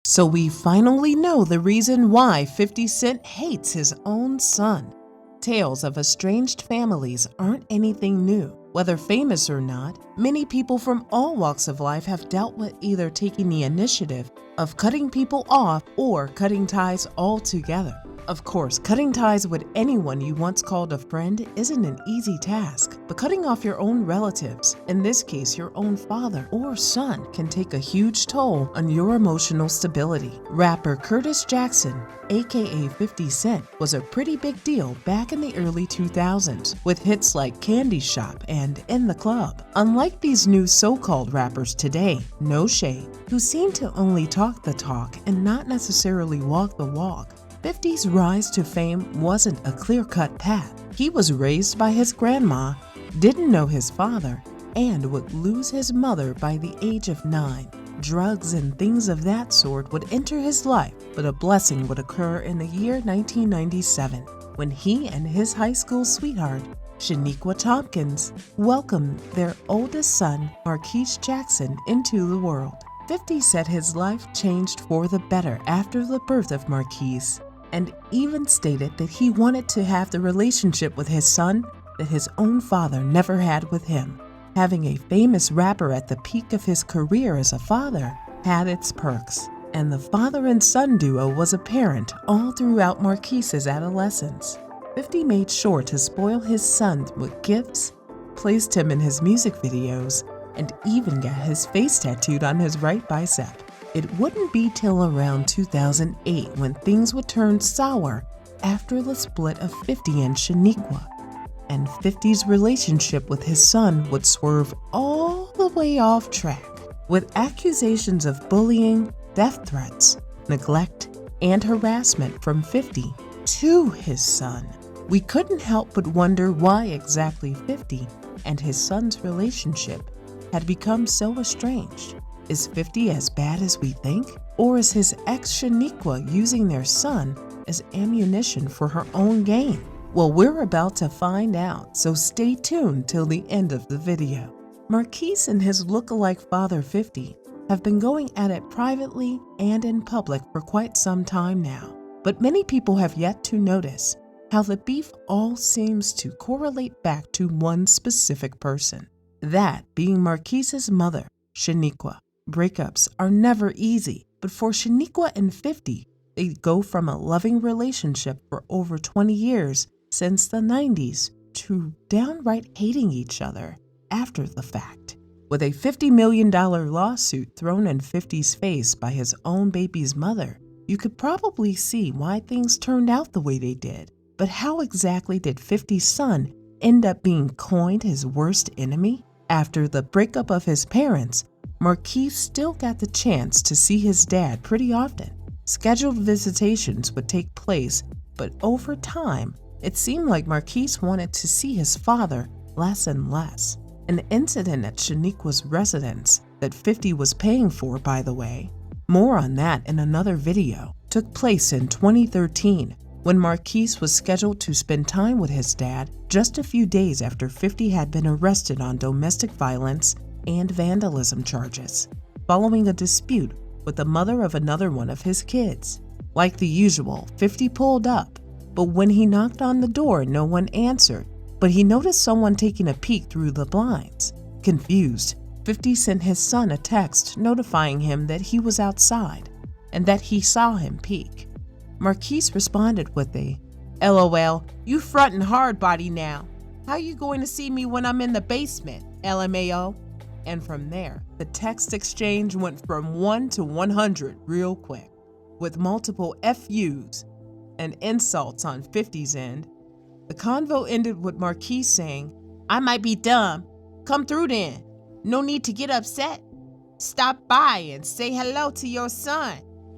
So we finally know the reason why 50 Cent hates his own son. Tales of estranged families aren't anything new. Whether famous or not, many people from all walks of life have dealt with either taking the initiative of cutting people off or cutting ties altogether. Of course, cutting ties with anyone you once called a friend isn't an easy task, but cutting off your own relatives, in this case your own father or son, can take a huge toll on your emotional stability. Rapper Marquise Jackson, aka 50 Cent, was a pretty big deal back in the early 2000s, with hits like Candy Shop and In the Club. Unlike these new so-called rappers today, no shade, who seem to only talk the talk and not necessarily walk the walk, 50's rise to fame wasn't a clear-cut path. He was raised by his grandma, didn't know his father, and would lose his mother by the age of 9. Drugs and things of that sort would enter his life, but a blessing would occur in the year 1997 when he and his high school sweetheart, Shaniqua Tompkins, welcomed their oldest son, Marquise Jackson, into the world. 50 said his life changed for the better after the birth of Marquise, and even stated that he wanted to have the relationship with his son that his own father never had with him. Having a famous rapper at the peak of his career as a father had its perks, and the father and son duo was apparent all throughout Marquise's adolescence. 50 made sure to spoil his son with gifts, placed him in his music videos, and even got his face tattooed on his right bicep. It wouldn't be till around 2008 when things would turn sour after the split of 50 and Shaniqua, and 50's relationship with his son would swerve all the way off track, with accusations of bullying, death threats, neglect, and harassment from 50 to his son. We couldn't help but wonder why exactly 50 and his son's relationship had become so estranged. Is 50 as bad as we think? Or is his ex Shaniqua using their son as ammunition for her own gain? Well, we're about to find out, so stay tuned till the end of the video. Marquise and his look-alike father 50 have been going at it privately and in public for quite some time now, but many people have yet to notice how the beef all seems to correlate back to one specific person, that being Marquise's mother, Shaniqua. Breakups are never easy, but for Shaniqua and 50, they go from a loving relationship for over 20 years since the 90s to downright hating each other after the fact. With a $50 million lawsuit thrown in 50's face by his own baby's mother, you could probably see why things turned out the way they did. But how exactly did 50's son end up being coined his worst enemy? After the breakup of his parents, Marquise still got the chance to see his dad pretty often. Scheduled visitations would take place, but over time, it seemed like Marquise wanted to see his father less and less. An incident at Shaniqua's residence that 50 was paying for, by the way, more on that in another video, took place in 2013 when Marquise was scheduled to spend time with his dad just a few days after 50 had been arrested on domestic violence and vandalism charges, following a dispute with the mother of another one of his kids. Like the usual, 50 pulled up, but when he knocked on the door, no one answered, but he noticed someone taking a peek through the blinds. Confused, 50 sent his son a text notifying him that he was outside and that he saw him peek. Marquise responded with a, "LOL, you frontin' hard body now. How you going to see me when I'm in the basement, LMAO?" And from there, the text exchange went from 1 to 100 real quick, with multiple FUs and insults on 50's end. The convo ended with Marquise saying, "I might be dumb. Come through then. No need to get upset. Stop by and say hello to your son."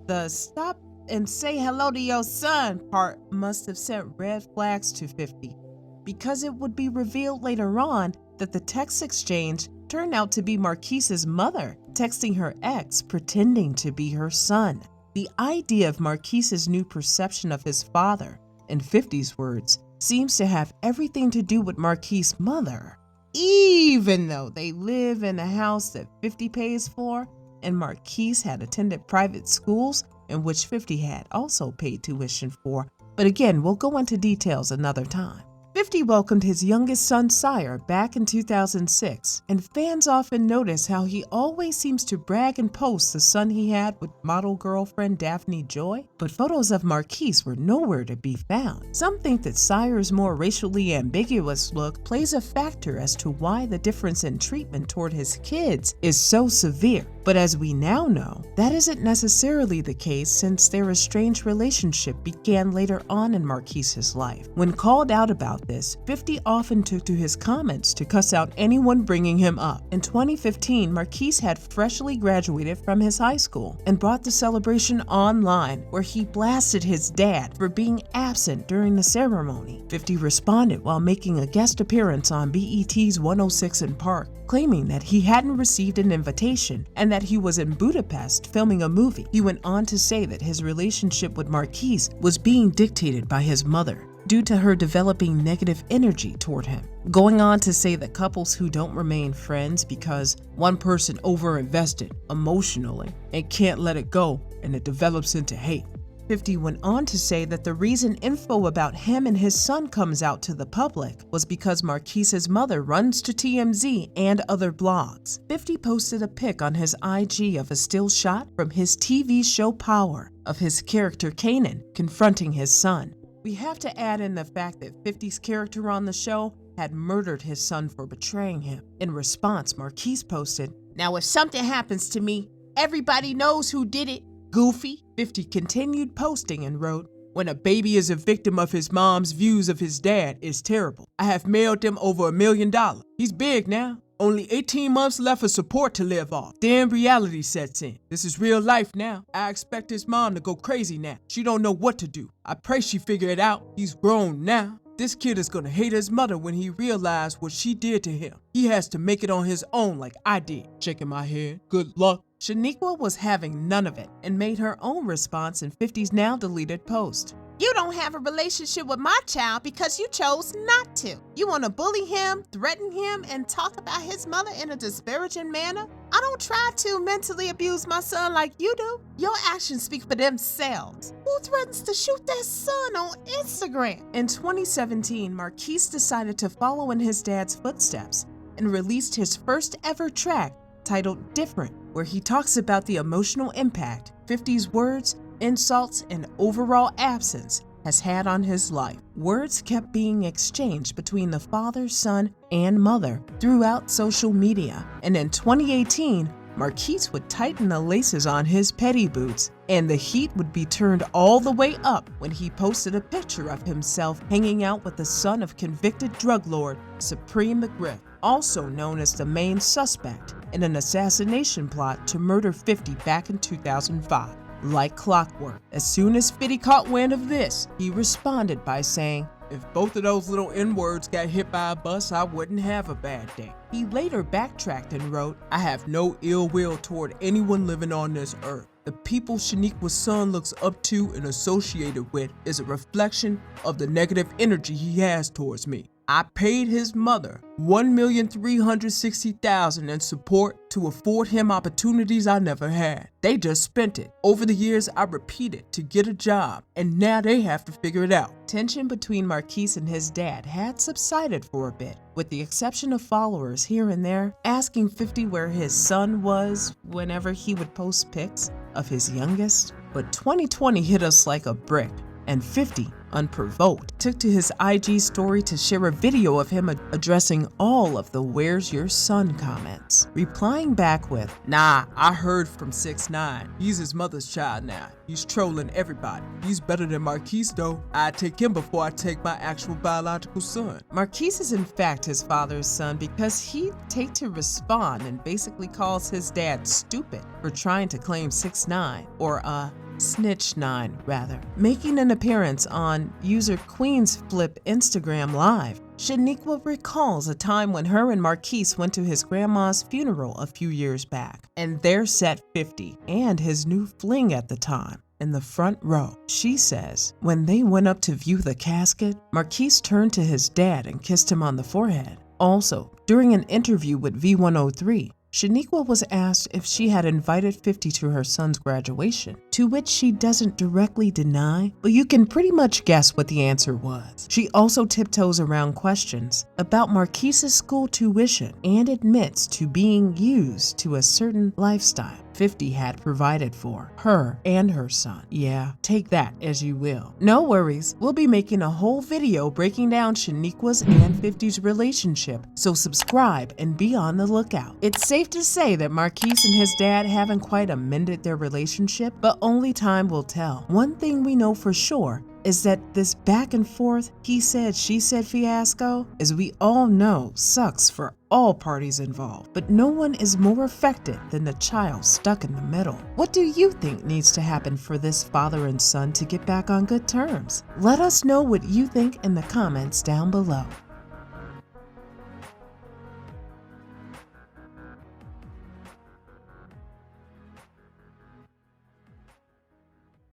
The "stop and say hello to your son" part must have sent red flags to 50, because it would be revealed later on that the text exchange turned out to be Marquise's mother texting her ex pretending to be her son. The idea of Marquise's new perception of his father, in 50's words, seems to have everything to do with Marquise's mother. Even though they live in a house that 50 pays for, and Marquise had attended private schools in which 50 had also paid tuition for, but again, we'll go into details another time. 50 welcomed his youngest son, Sire, back in 2006, and fans often notice how he always seems to brag and post the son he had with model girlfriend Daphne Joy, but photos of Marquise were nowhere to be found. Some think that Sire's more racially ambiguous look plays a factor as to why the difference in treatment toward his kids is so severe. But as we now know, that isn't necessarily the case since their estranged relationship began later on in Marquise's life. When called out about this, 50 often took to his comments to cuss out anyone bringing him up. In 2015, Marquise had freshly graduated from his high school and brought the celebration online, where he blasted his dad for being absent during the ceremony. 50 responded while making a guest appearance on BET's 106 in Park, claiming that he hadn't received an invitation and that he was in Budapest filming a movie. He went on to say that his relationship with Marquise was being dictated by his mother due to her developing negative energy toward him, going on to say that couples who don't remain friends because one person overinvested emotionally and can't let it go and it develops into hate. 50 went on to say that the reason info about him and his son comes out to the public was because Marquise's mother runs to TMZ and other blogs. 50 posted a pic on his IG of a still shot from his TV show Power of his character Kanan confronting his son. We have to add in the fact that 50's character on the show had murdered his son for betraying him. In response, Marquise posted, "Now if something happens to me, everybody knows who did it. Goofy." 50 continued posting and wrote, "When a baby is a victim of his mom's views of his dad, it's terrible. I have mailed him over $1 million. He's big now. Only 18 months left for support to live off. Then reality sets in. This is real life now. I expect his mom to go crazy now. She don't know what to do. I pray she figure it out. He's grown now. This kid is gonna hate his mother when he realizes what she did to him. He has to make it on his own like I did." Shaking my head. Good luck. Shaniqua was having none of it and made her own response in 50's now deleted post. "You don't have a relationship with my child because you chose not to. You want to bully him, threaten him, and talk about his mother in a disparaging manner? I don't try to mentally abuse my son like you do. Your actions speak for themselves. Who threatens to shoot their son on Instagram?" In 2017, Marquise decided to follow in his dad's footsteps and released his first ever track titled Different, where he talks about the emotional impact 50's words, insults, and overall absence has had on his life. Words kept being exchanged between the father, son, and mother throughout social media, and in 2018, Marquise would tighten the laces on his petty boots, and the heat would be turned all the way up when he posted a picture of himself hanging out with the son of convicted drug lord Supreme McGriff, also known as the main suspect in an assassination plot to murder 50 back in 2005. Like clockwork, as soon as 50 caught wind of this, he responded by saying, "If both of those little N-words got hit by a bus, I wouldn't have a bad day." He later backtracked and wrote, "I have no ill will toward anyone living on this earth. The people Shaniqua's son looks up to and associated with is a reflection of the negative energy he has towards me. I paid his mother $1,360,000 in support to afford him opportunities I never had. They just spent it. Over the years, I repeated to get a job, and now they have to figure it out." Tension between Marquise and his dad had subsided for a bit, with the exception of followers here and there asking 50 where his son was whenever he would post pics of his youngest. But 2020 hit us like a brick, and 50, unprovoked, took to his IG story to share a video of him addressing all of the "Where's your son?" comments, replying back with, "Nah, I heard from 6ix9ine. He's his mother's child now. He's trolling everybody. He's better than Marquise though. I'd take him before I take my actual biological son." Marquise is in fact his father's son because he'd take to respond and basically calls his dad stupid for trying to claim 6ix9ine, or Snitch9 rather. Making an appearance on user Queen's Flip Instagram Live, Shaniqua recalls a time when her and Marquise went to his grandma's funeral a few years back, and there sat 50 and his new fling at the time in the front row. She says, when they went up to view the casket, Marquise turned to his dad and kissed him on the forehead. Also, during an interview with V103, Shaniqua was asked if she had invited 50 to her son's graduation, to which she doesn't directly deny, but you can pretty much guess what the answer was. She also tiptoes around questions about Marquise's school tuition and admits to being used to a certain lifestyle 50 had provided for her and her son. Yeah, take that as you will. No worries, we'll be making a whole video breaking down Shaniqua's and 50's relationship, so subscribe and be on the lookout. It's safe to say that Marquise and his dad haven't quite amended their relationship, but only time will tell. One thing we know for sure is that this back and forth, he said, she said fiasco, as we all know, sucks for all parties involved. But no one is more affected than the child stuck in the middle. What do you think needs to happen for this father and son to get back on good terms? Let us know what you think in the comments down below.